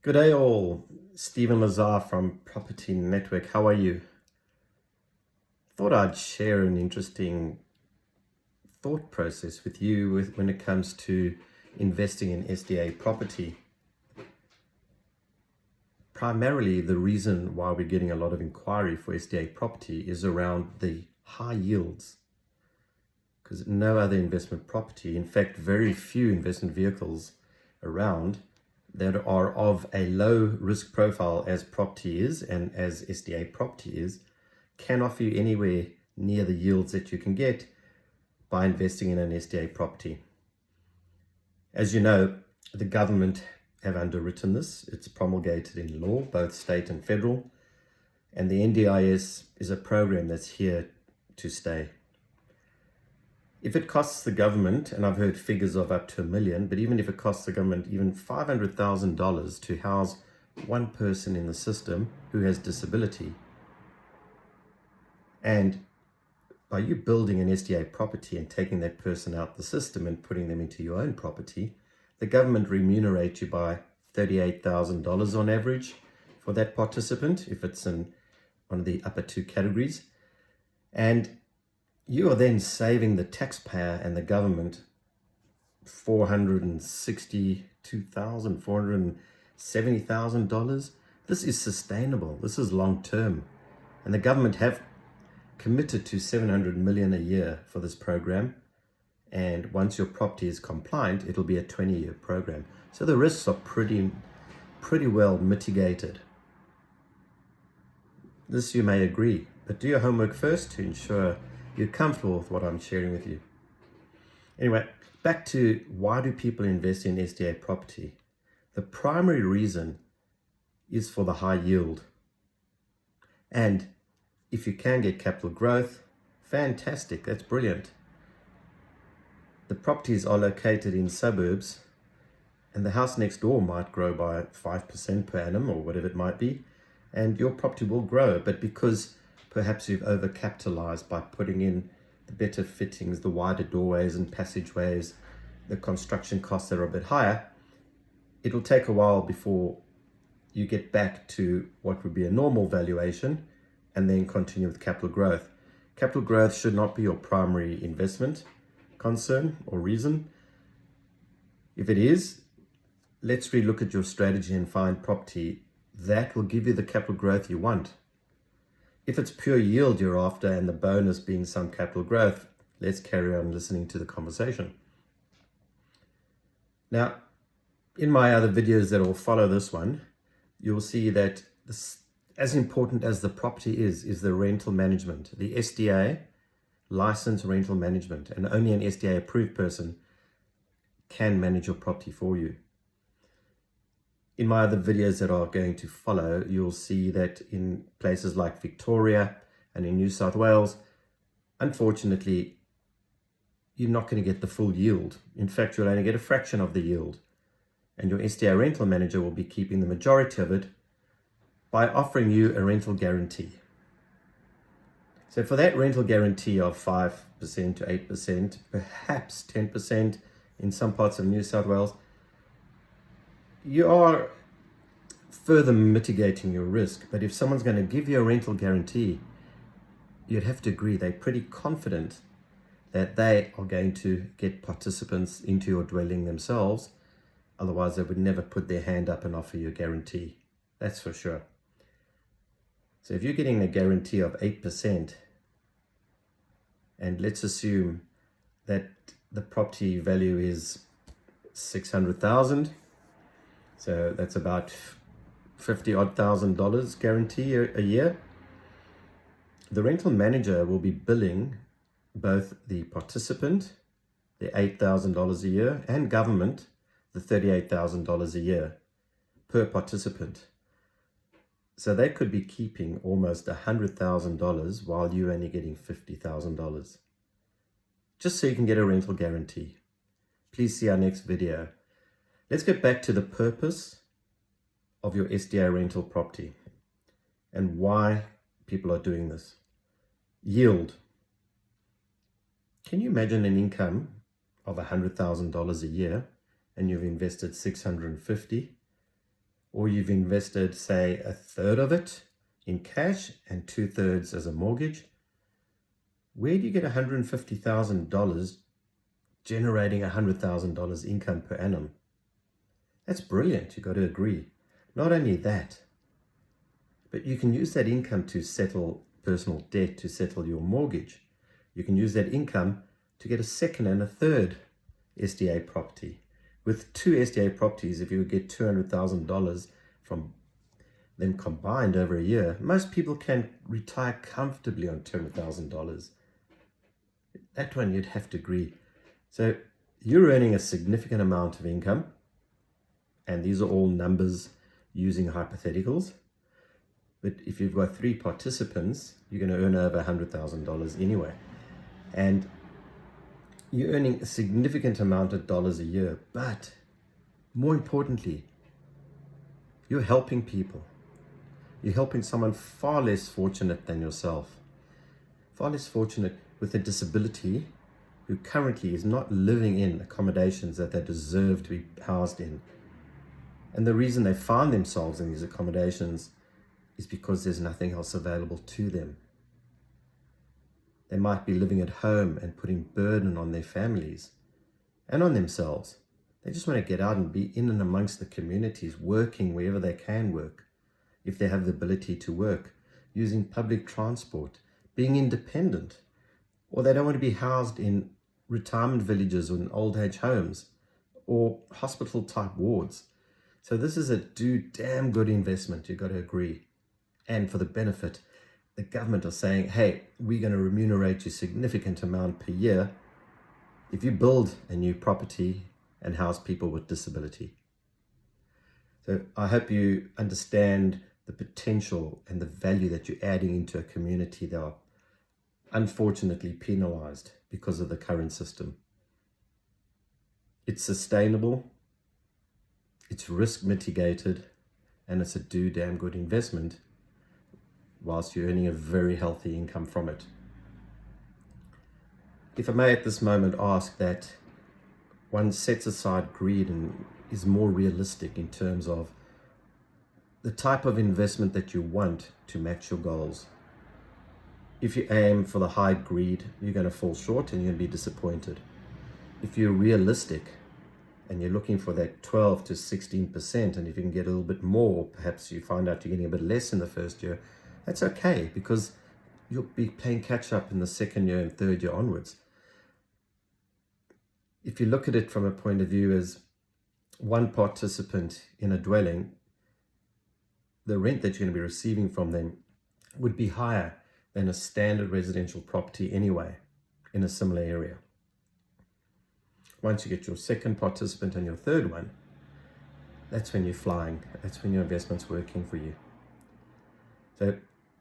Good day all. Stephen Lazar from Property Network. How are you? Thought I'd share an interesting thought process with you when it comes to investing in SDA property. Primarily, the reason why we're getting a lot of inquiry for SDA property is around the high yields. Because no other investment property, in fact, very few investment vehicles around that are of a low risk profile as property is and as SDA property is, can offer you anywhere near the yields that you can get by investing in an SDA property. As you know, the government have underwritten this. It's promulgated in law, both state and federal, and the NDIS is a program that's here to stay. If it costs the government, and I've heard figures of up to $1 million, but even if it costs the government even $500,000 to house one person in the system who has disability, and by you building an SDA property and taking that person out the system and putting them into your own property, the government remunerates you by $38,000 on average for that participant, if it's in one of the upper two categories. And you are then saving the taxpayer and the government $462,000, $470,000. This is sustainable. This is long term. And the government have committed to $700 million a year for this program. And once your property is compliant, it'll be a 20-year program. So the risks are pretty well mitigated. This you may agree, but do your homework first to ensure you're comfortable with what I'm sharing with you. Anyway, back to why do people invest in SDA property? The primary reason is for the high yield. And if you can get capital growth, fantastic, that's brilliant. The properties are located in suburbs and the house next door might grow by 5% per annum or whatever it might be, and your property will grow, but because perhaps you've overcapitalized by putting in the better fittings, the wider doorways and passageways, the construction costs that are a bit higher, it'll take a while before you get back to what would be a normal valuation and then continue with capital growth. Capital growth should not be your primary investment concern or reason. If it is, let's relook at your strategy and find property that will give you the capital growth you want. If it's pure yield you're after and the bonus being some capital growth, let's carry on listening to the conversation. Now, in my other videos that will follow this one, you'll see that as important as the property is the rental management, the SDA, licensed rental management, and only an SDA approved person can manage your property for you. In my other videos that are going to follow, you'll see that in places like Victoria and in New South Wales, unfortunately, you're not going to get the full yield. In fact, you'll only get a fraction of the yield. And your SDA rental manager will be keeping the majority of it by offering you a rental guarantee. So for that rental guarantee of 5% to 8%, perhaps 10% in some parts of New South Wales, you are further mitigating your risk. But if someone's going to give you a rental guarantee, you'd have to agree they're pretty confident that they are going to get participants into your dwelling themselves. Otherwise, they would never put their hand up and offer you a guarantee. That's for sure. So if you're getting a guarantee of 8%, and let's assume that the property value is 600,000, so that's about $50,000 guarantee a year. The rental manager will be billing both the participant, the $8,000 a year, and government, the $38,000 a year per participant. So they could be keeping almost $100,000 while you're only getting $50,000. Just so you can get a rental guarantee. Please see our next video. Let's get back to the purpose of your SDA rental property and why people are doing this. Yield. Can you imagine an income of $100,000 a year and you've invested $650,000? or you've invested, say, a third of it in cash and 2/3 as a mortgage, where do you get $150,000 generating $100,000 income per annum? That's brilliant, you've got to agree. Not only that, but you can use that income to settle personal debt, to settle your mortgage. You can use that income to get a second and a third SDA property. With 2 SDA properties, if you would get $200,000 from them combined over a year, most people can retire comfortably on $200,000. That one you'd have to agree. So you're earning a significant amount of income, and these are all numbers using hypotheticals. But if you've got 3 participants, you're going to earn over $100,000 anyway. And you're earning a significant amount of dollars a year. But more importantly, you're helping people. You're helping someone far less fortunate than yourself. Far less fortunate with a disability who currently is not living in accommodations that they deserve to be housed in. And the reason they find themselves in these accommodations is because there's nothing else available to them. They might be living at home and putting burden on their families and on themselves. They just want to get out and be in and amongst the communities, working wherever they can work, if they have the ability to work, using public transport, being independent. Or they don't want to be housed in retirement villages or in old age homes or hospital type wards. So this is a damn good investment, you've got to agree. And for the benefit, the government are saying, hey, we're going to remunerate you a significant amount per year if you build a new property and house people with disability. So I hope you understand the potential and the value that you're adding into a community that are unfortunately penalized because of the current system. It's sustainable, it's risk mitigated, and it's a damn good investment whilst you're earning a very healthy income from it. If I may at this moment ask that one sets aside greed and is more realistic in terms of the type of investment that you want to match your goals. If you aim for the high greed, you're going to fall short and you're going to be disappointed. If you're realistic and you're looking for that 12 to 16%, and if you can get a little bit more, perhaps you find out you're getting a bit less in the first year, that's okay, because you'll be playing catch up in the second year and third year onwards. If you look at it from a point of view as one participant in a dwelling, the rent that you're going to be receiving from them would be higher than a standard residential property anyway in a similar area. Once you get your second participant and your third one, that's when you're flying. That's when your investment's working for you. So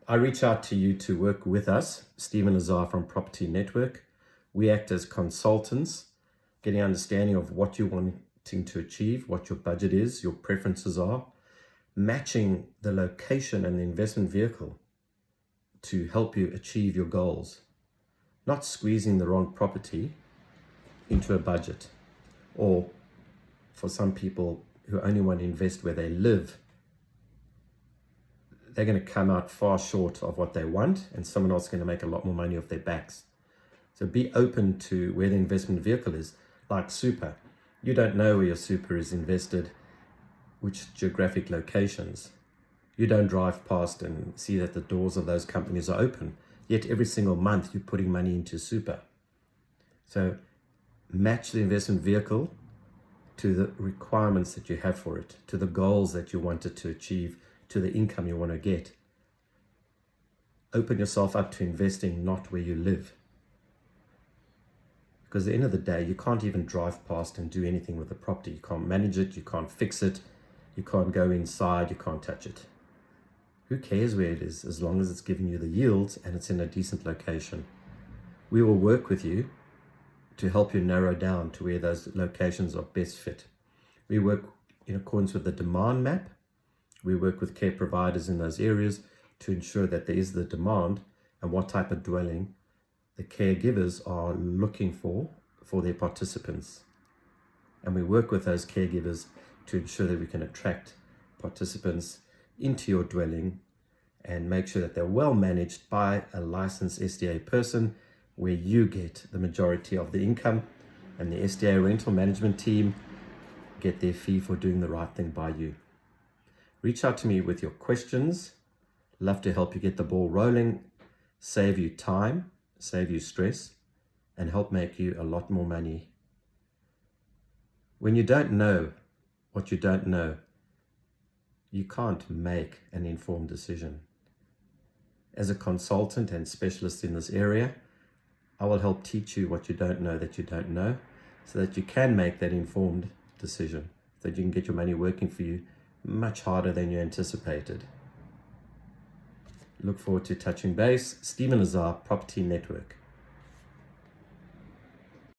I reach out to you to work with us, Stephen Lazar from Property Network. We act as consultants, getting an understanding of what you're wanting to achieve, what your budget is, your preferences are, matching the location and the investment vehicle to help you achieve your goals, not squeezing the wrong property into a budget, or for some people who only want to invest where they live, they're going to come out far short of what they want, and someone else is going to make a lot more money off their backs. So be open to where the investment vehicle is, like super. You don't know where your super is invested, which geographic locations. You don't drive past and see that the doors of those companies are open, yet every single month you're putting money into super. So match the investment vehicle to the requirements that you have for it, to the goals that you wanted to achieve, to the income you want to get. Open yourself up to investing not where you live. Because at the end of the day, you can't even drive past and do anything with the property. You can't manage it, you can't fix it, you can't go inside, you can't touch it. Who cares where it is, as long as it's giving you the yields and it's in a decent location. We will work with you to help you narrow down to where those locations are best fit. We work in accordance with the demand map. We work with care providers in those areas to ensure that there is the demand and what type of dwelling the caregivers are looking for their participants. And we work with those caregivers to ensure that we can attract participants into your dwelling and make sure that they're well managed by a licensed SDA person, where you get the majority of the income and the SDA rental management team get their fee for doing the right thing by you. Reach out to me with your questions. Love to help you get the ball rolling, save you time, save you stress, and help make you a lot more money. When you don't know what you don't know, you can't make an informed decision. As a consultant and specialist in this area, I will help teach you what you don't know that you don't know, so that you can make that informed decision, so that you can get your money working for you much harder than you anticipated. Look forward to touching base. Stephen Lazar, Property Network.